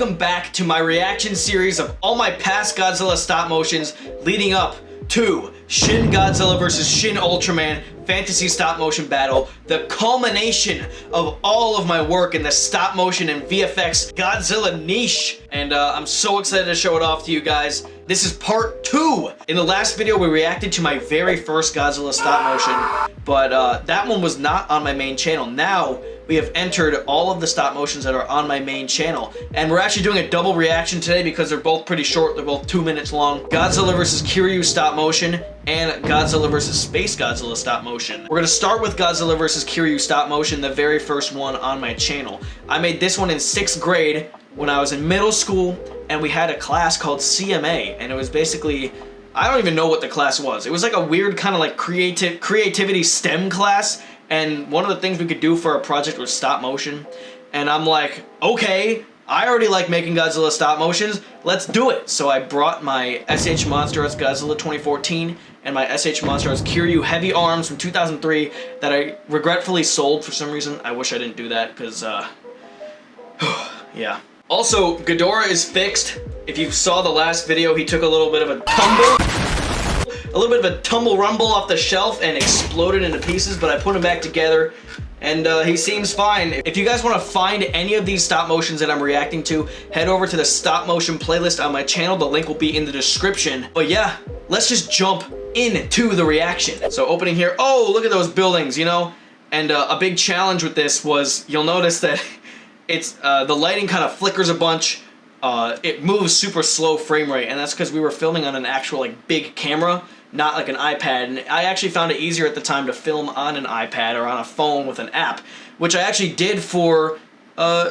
welcome back to my reaction series of all my past Godzilla stop motions leading up to Shin Godzilla vs. Shin Ultraman fantasy stop motion battle, the culmination of all of my work in the stop motion and VFX Godzilla niche. And I'm so excited to show it off to you guys. This is part 2. In the last video, we reacted to my very first Godzilla stop motion, but that one was not on my main channel. Now, we have entered all of the stop motions that are on my main channel. And we're actually doing a double reaction today because they're both pretty short. They're both 2 minutes long. Godzilla vs. Kiryu stop motion and Godzilla vs. Space Godzilla stop motion. We're gonna start with Godzilla vs. Kiryu stop motion, the very first one on my channel. I made this one in 6th grade when I was in middle school, and we had a class called CMA, and it was basically, I don't even know what the class was. It was like a weird kind of like creativity STEM class, and one of the things we could do for our project was stop motion. And I'm like, okay, I already like making Godzilla stop motions, let's do it. So I brought my SH Monsters Godzilla 2014 and my SH Monsters Kiryu Heavy Arms from 2003 that I regretfully sold for some reason. I wish I didn't do that because, yeah. Also, Ghidorah is fixed. If you saw the last video, he took a little bit of a tumble rumble off the shelf and exploded into pieces, but I put him back together and he seems fine. If you guys want to find any of these stop motions that I'm reacting to, head over to the stop motion playlist on my channel. The link will be in the description. But yeah, let's just jump into the reaction. So opening here, oh, look at those buildings, you know? And a big challenge with this was, you'll notice that it's the lighting kind of flickers a bunch. It moves super slow frame rate, and that's because we were filming on an actual like big camera, not like an iPad. And I actually found it easier at the time to film on an iPad or on a phone with an app, which I actually did for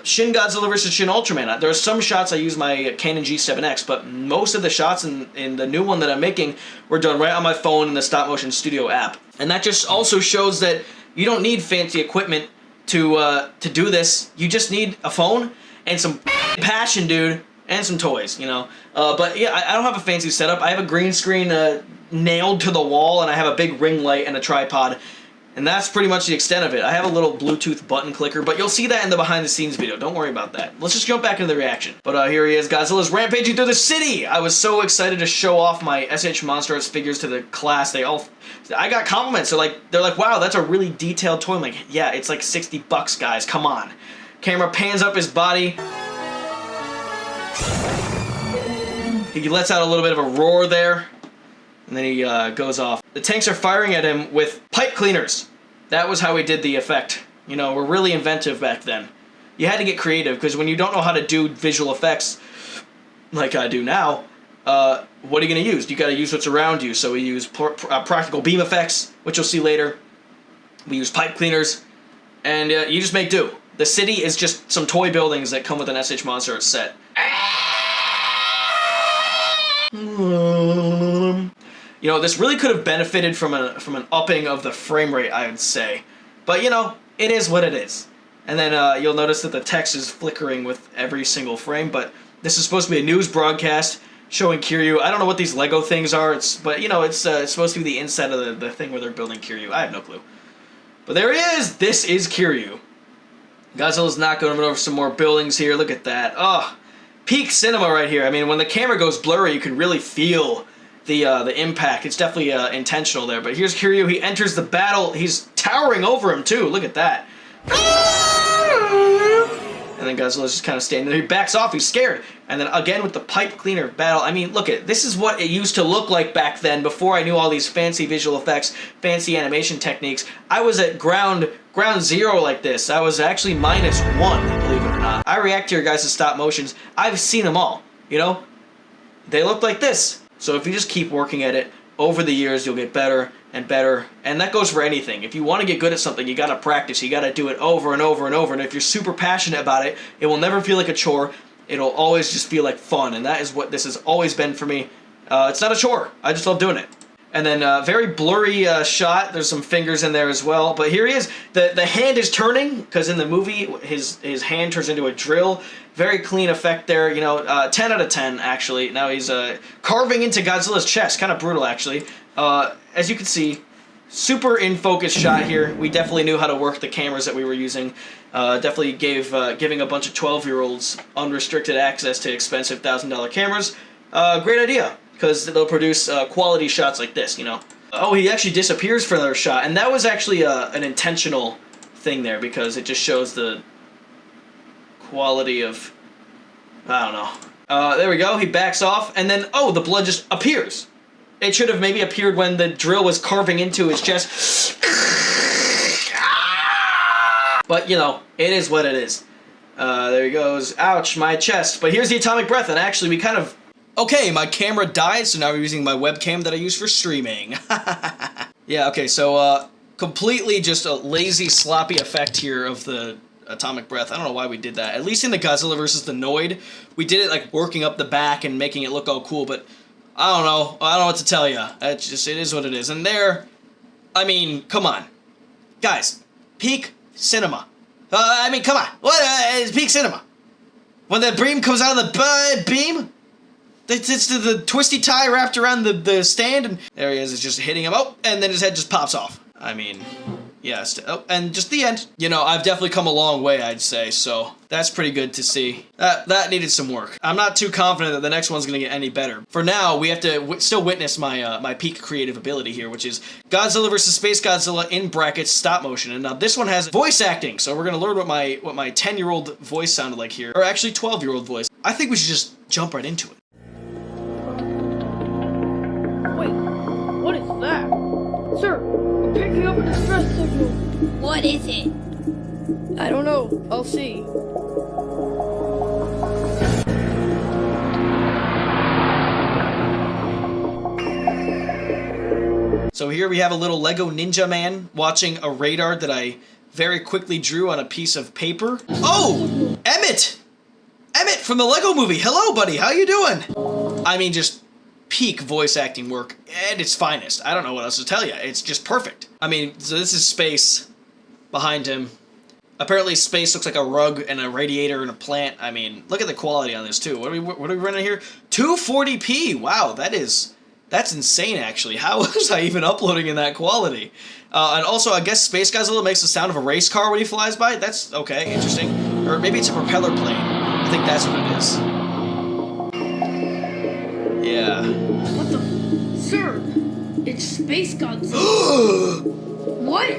Shin Godzilla vs. Shin Ultraman. There are some shots I use my Canon G7X, but most of the shots in the new one that I'm making were done right on my phone in the Stop Motion Studio app. And that just also shows that you don't need fancy equipment to do this. You just need a phone and some passion, dude, and some toys, you know. But yeah, I don't have a fancy setup. I have a green screen nailed to the wall, and I have a big ring light and a tripod, and that's pretty much the extent of it. I have a little Bluetooth button clicker, but you'll see that in the behind the scenes video. Don't worry about that. Let's just jump back into the reaction. But here he is, Godzilla's rampaging through the city. I was so excited to show off my SH Monsters figures to the class. I got compliments. They're like, wow, that's a really detailed toy. I'm like, yeah, it's like $60, guys. Come on. Camera pans up his body. He lets out a little bit of a roar there, and then he goes off. The tanks are firing at him with pipe cleaners. That was how we did the effect. You know, we're really inventive back then. You had to get creative, because when you don't know how to do visual effects like I do now, what are you going to use? You got to use what's around you. So we use practical beam effects, which you'll see later. We use pipe cleaners, and you just make do. The city is just some toy buildings that come with an SH Monster set. You know, this really could have benefited from an upping of the frame rate, I would say. But, you know, it is what it is. And then you'll notice that the text is flickering with every single frame, but this is supposed to be a news broadcast showing Kiryu. I don't know what these Lego things are, but, you know, it's supposed to be the inside of the thing where they're building Kiryu. I have no clue. But there he is! This is Kiryu. Godzilla's not going over some more buildings here. Look at that. Oh, peak cinema right here. I mean, when the camera goes blurry, you can really feel the impact. It's definitely intentional there. But here's Kiryu. He enters the battle. He's towering over him, too. Look at that. And then Godzilla's just kind of standing there. He backs off. He's scared. And then again with the pipe cleaner battle. I mean, look at this is what it used to look like back then before I knew all these fancy visual effects, fancy animation techniques. I was at ground zero like this. I was actually -1, believe it or not. I react to your guys' stop motions. I've seen them all, you know? They look like this. So if you just keep working at it, over the years you'll get better and better. And that goes for anything. If you want to get good at something, you got to practice. You got to do it over and over and over. And if you're super passionate about it, it will never feel like a chore. It'll always just feel like fun. And that is what this has always been for me. It's not a chore. I just love doing it. And then very blurry shot. There's some fingers in there as well. But here he is. The hand is turning, because in the movie, his hand turns into a drill. Very clean effect there. You know, 10 out of 10, actually. Now he's carving into Godzilla's chest. Kind of brutal, actually. As you can see, super in focus shot here. We definitely knew how to work the cameras that we were using. Definitely giving a bunch of 12-year-olds unrestricted access to expensive $1,000 cameras. Great idea, because they'll produce quality shots like this, you know. Oh, he actually disappears for another shot, and that was actually an intentional thing there, because it just shows the quality of, I don't know. There we go, he backs off, and then, oh, the blood just appears. It should have maybe appeared when the drill was carving into his chest. But, you know, it is what it is. There he goes. Ouch, my chest. But here's the atomic breath, and actually we kind of... Okay, my camera died, so now we're using my webcam that I use for streaming. Yeah, okay, so, completely just a lazy, sloppy effect here of the atomic breath. I don't know why we did that. At least in the Godzilla versus the Noid, we did it, like, working up the back and making it look all cool, but... I don't know. I don't know what to tell you. It's just, it is what it is. And there, I mean, come on. Guys, peak cinema. I mean, come on. What is peak cinema? When the beam comes out of the beam, it's the twisty tie wrapped around the stand, and there he is. It's just hitting him. Oh, and then his head just pops off. I mean, yes. Oh, and just the end. You know, I've definitely come a long way, I'd say, so that's pretty good to see. That needed some work. I'm not too confident that the next one's gonna get any better. For now, we have to still witness my my peak creative ability here, which is Godzilla vs. Space Godzilla in brackets stop motion. And now this one has voice acting, so we're gonna learn what my 10-year-old voice sounded like here, or actually 12-year-old voice. I think we should just jump right into it. Wait, what is that? Sir, we're picking up a distress signal. What is it? I don't know. I'll see. So here we have a little Lego Ninja Man watching a radar that I very quickly drew on a piece of paper. Oh! Emmett! Emmett from the Lego movie. Hello, buddy. How you doing? I mean, just peak voice acting work at its finest. I don't know what else to tell you. It's just perfect. I mean, so this is space behind him. Apparently space looks like a rug and a radiator and a plant. I mean, look at the quality on this too. What are we running here? 240p. Wow, that's insane actually. How was I even uploading in that quality? And also, I guess Space Godzilla makes the sound of a race car when he flies by. That's okay, interesting. Or maybe it's a propeller plane. I think that's what it is. Yeah. What the? Sir, it's Space Godzilla. What?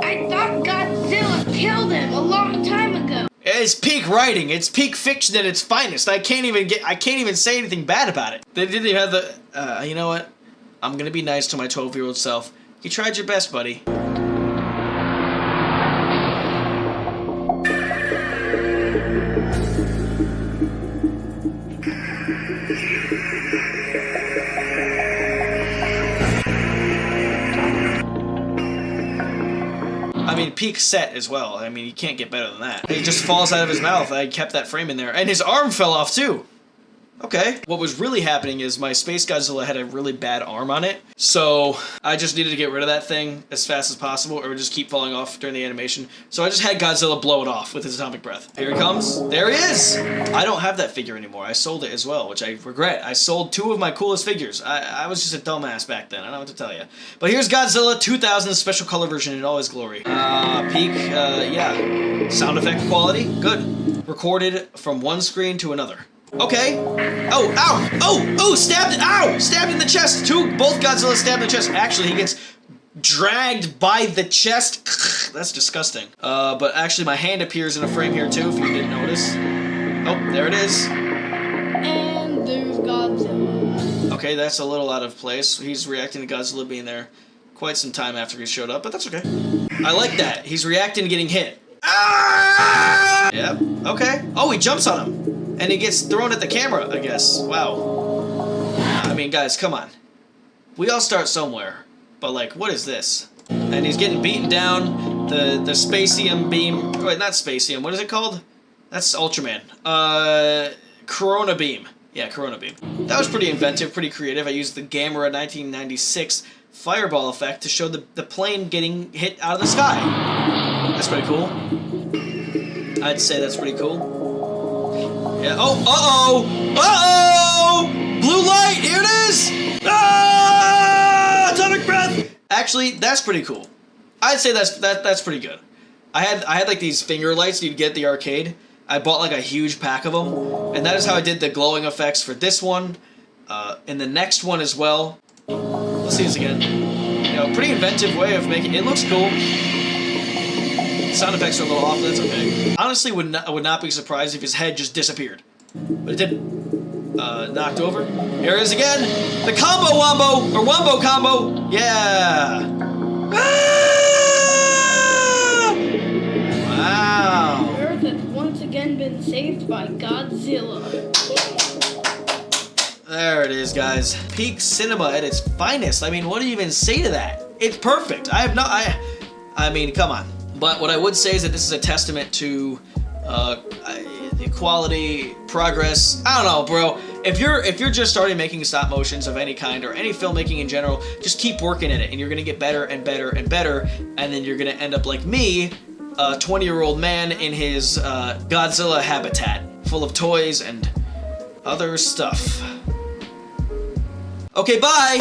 I thought Godzilla killed him a long time ago. It's peak writing. It's peak fiction at its finest. I can't even say anything bad about it. They didn't even have the. You know what? I'm gonna be nice to my 12-year-old self. You tried your best, buddy. I mean, peak set as well. I mean, you can't get better than that. He just falls out of his mouth. I kept that frame in there. And his arm fell off, too. Okay. What was really happening is my Space Godzilla had a really bad arm on it, so I just needed to get rid of that thing as fast as possible, or just keep falling off during the animation. So I just had Godzilla blow it off with his atomic breath. Here he comes. There he is! I don't have that figure anymore. I sold it as well, which I regret. I sold 2 of my coolest figures. I was just a dumbass back then. I don't know what to tell you. But here's Godzilla 2000 special color version in all his glory. Peak, yeah. Sound effect quality, good. Recorded from one screen to another. Okay. Oh, ow! Oh, stabbed it! Ow! Stabbed in the chest! Both Godzilla stabbed in the chest. Actually, he gets dragged by the chest. That's disgusting. But actually my hand appears in a frame here too, if you didn't notice. Oh, there it is. And there's Godzilla. Okay, that's a little out of place. He's reacting to Godzilla being there quite some time after he showed up, but that's okay. I like that. He's reacting to getting hit. Ah! Yep, okay. Oh, he jumps on him. And he gets thrown at the camera, I guess. Wow. I mean, guys, come on. We all start somewhere. But, like, what is this? And he's getting beaten down. The Spacium beam... Wait, not Spacium. What is it called? That's Ultraman. Corona beam. Yeah, Corona beam. That was pretty inventive, pretty creative. I used the Gamera 1996 fireball effect to show the plane getting hit out of the sky. That's pretty cool. I'd say that's pretty cool. Yeah. Oh, uh-oh! Uh-oh! Blue light! Here it is! Ah! Atomic breath! Actually, that's pretty cool. I'd say that's pretty good. I had like these finger lights you'd get at the arcade. I bought like a huge pack of them, and that is how I did the glowing effects for this one, and the next one as well. Let's see this again. You know, pretty inventive way of making it. Looks cool. Sound effects are a little off, but that's okay. Honestly, I would not be surprised if his head just disappeared, but it didn't. Knocked over. Here it is again. The combo wombo or wombo combo. Yeah. Wow. The Earth has once again been saved by Godzilla. There it is, guys. Peak cinema at its finest. I mean, what do you even say to that? It's perfect. I mean, come on. But what I would say is that this is a testament to quality, progress. I don't know, bro. If you're just starting making stop motions of any kind or any filmmaking in general, just keep working at it, and you're gonna get better and better and better, and then you're gonna end up like me, a 20-year-old man in his Godzilla habitat, full of toys and other stuff. Okay, bye!